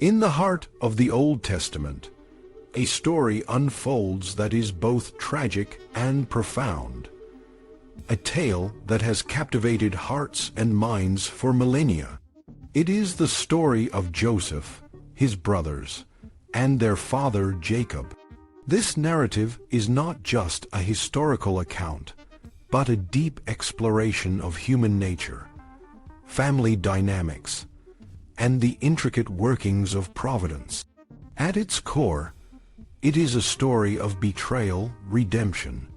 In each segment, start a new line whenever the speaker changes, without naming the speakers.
In the heart of the Old Testament, a story unfolds that is both tragic and profound. A tale that has captivated hearts and minds for millennia. It is the story of Joseph, his brothers, and their father Jacob. This narrative is not just a historical account, but a deep exploration of human nature, family dynamics, and the intricate workings of providence. At its core, it is a story of betrayal, redemption,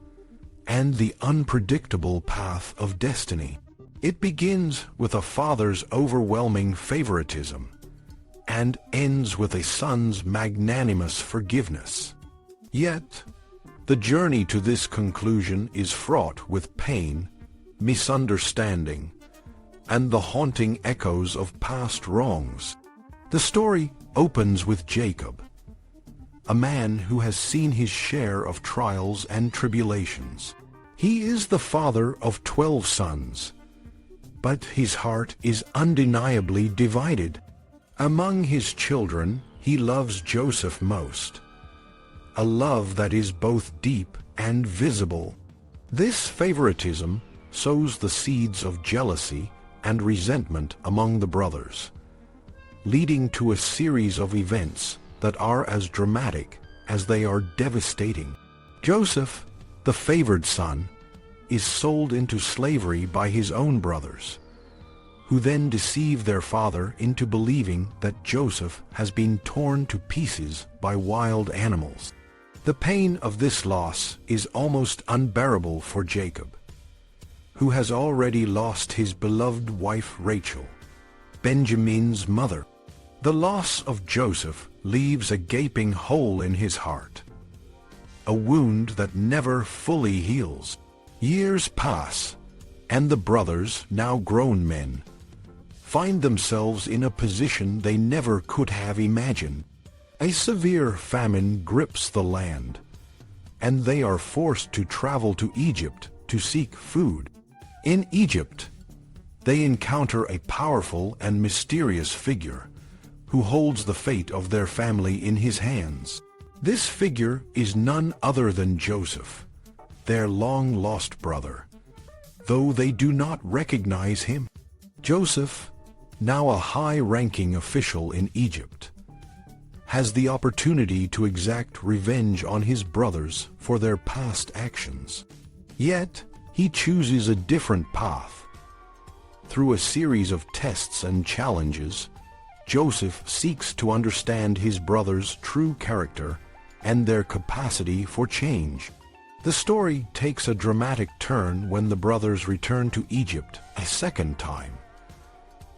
and the unpredictable path of destiny. It begins with a father's overwhelming favoritism, and ends with a son's magnanimous forgiveness. Yet, the journey to this conclusion is fraught with pain, misunderstanding, and the haunting echoes of past wrongs. The story opens with Jacob, a man who has seen his share of trials and tribulations. He is the father of 12 sons, but his heart is undeniably divided. Among his children, he loves Joseph most, a love that is both deep and visible. This favoritism sows the seeds of jealousy and resentment among the brothers, leading to a series of events that are as dramatic as they are devastating. Joseph, the favored son, is sold into slavery by his own brothers, who then deceive their father into believing that Joseph has been torn to pieces by wild animals. The pain of this loss is almost unbearable for Jacob, who has already lost his beloved wife Rachel, Benjamin's mother. The loss of Joseph leaves a gaping hole in his heart, a wound that never fully heals. Years pass, and the brothers, now grown men, find themselves in a position they never could have imagined. A severe famine grips the land, and they are forced to travel to Egypt to seek food. In Egypt, they encounter a powerful and mysterious figure who holds the fate of their family in his hands. This figure is none other than Joseph, their long-lost brother, though they do not recognize him. Joseph, now a high-ranking official in Egypt, has the opportunity to exact revenge on his brothers for their past actions. Yet, he chooses a different path. Through a series of tests and challenges, Joseph seeks to understand his brothers' true character and their capacity for change. The story takes a dramatic turn when the brothers return to Egypt a second time,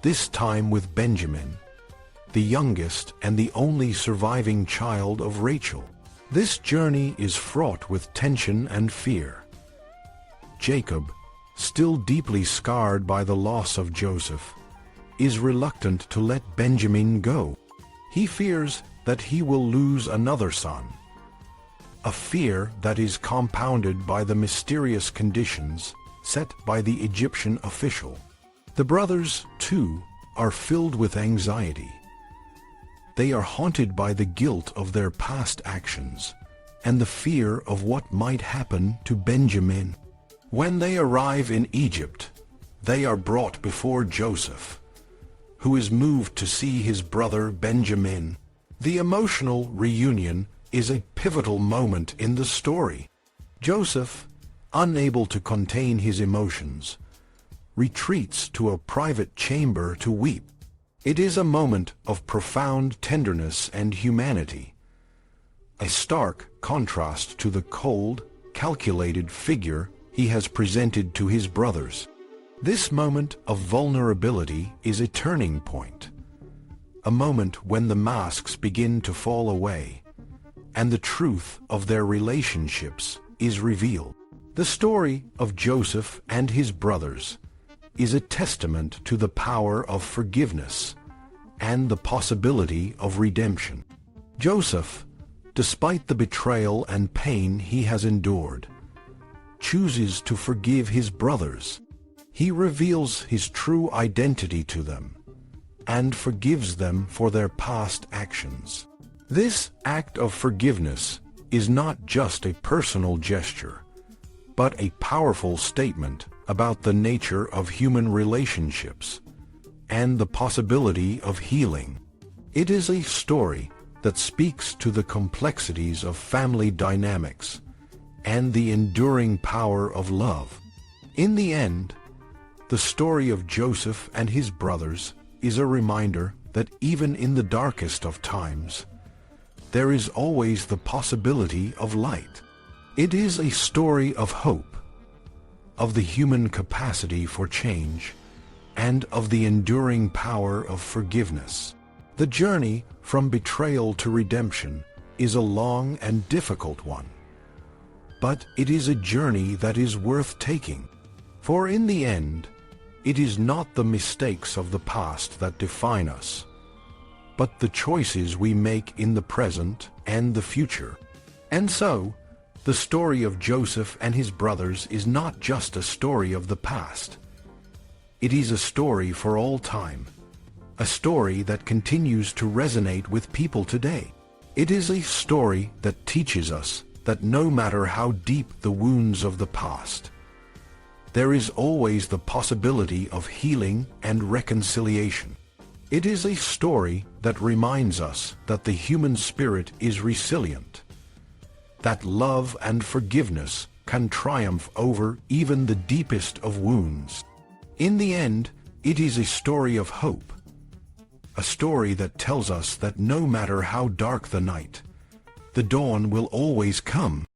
this time with Benjamin, the youngest and the only surviving child of Rachel. This journey is fraught with tension and fear. Jacob, still deeply scarred by the loss of Joseph, is reluctant to let Benjamin go. He fears that he will lose another son, a fear that is compounded by the mysterious conditions set by the Egyptian official. The brothers, too, are filled with anxiety. They are haunted by the guilt of their past actions and the fear of what might happen to Benjamin. When they arrive in Egypt, they are brought before Joseph, who is moved to see his brother Benjamin. The emotional reunion is a pivotal moment in the story. Joseph, unable to contain his emotions, retreats to a private chamber to weep. It is a moment of profound tenderness and humanity, a stark contrast to the cold, calculated figure he has presented to his brothers. This moment of vulnerability is a turning point, a moment when the masks begin to fall away, and the truth of their relationships is revealed. The story of Joseph and his brothers is a testament to the power of forgiveness and the possibility of redemption. Joseph, despite the betrayal and pain he has endured, chooses to forgive his brothers. He reveals his true identity to them, and forgives them for their past actions. This act of forgiveness is not just a personal gesture, but a powerful statement about the nature of human relationships and the possibility of healing. It is a story that speaks to the complexities of family dynamics and the enduring power of love. In the end, the story of Joseph and his brothers is a reminder that even in the darkest of times, there is always the possibility of light. It is a story of hope, of the human capacity for change, and of the enduring power of forgiveness. The journey from betrayal to redemption is a long and difficult one, but it is a journey that is worth taking. For in the end, it is not the mistakes of the past that define us, but the choices we make in the present and the future. And so, the story of Joseph and his brothers is not just a story of the past. It is a story for all time, a story that continues to resonate with people today. It is a story that teaches us that no matter how deep the wounds of the past, there is always the possibility of healing and reconciliation. It is a story that reminds us that the human spirit is resilient, that love and forgiveness can triumph over even the deepest of wounds. In the end, it is a story of hope, a story that tells us that no matter how dark the night, the dawn will always come.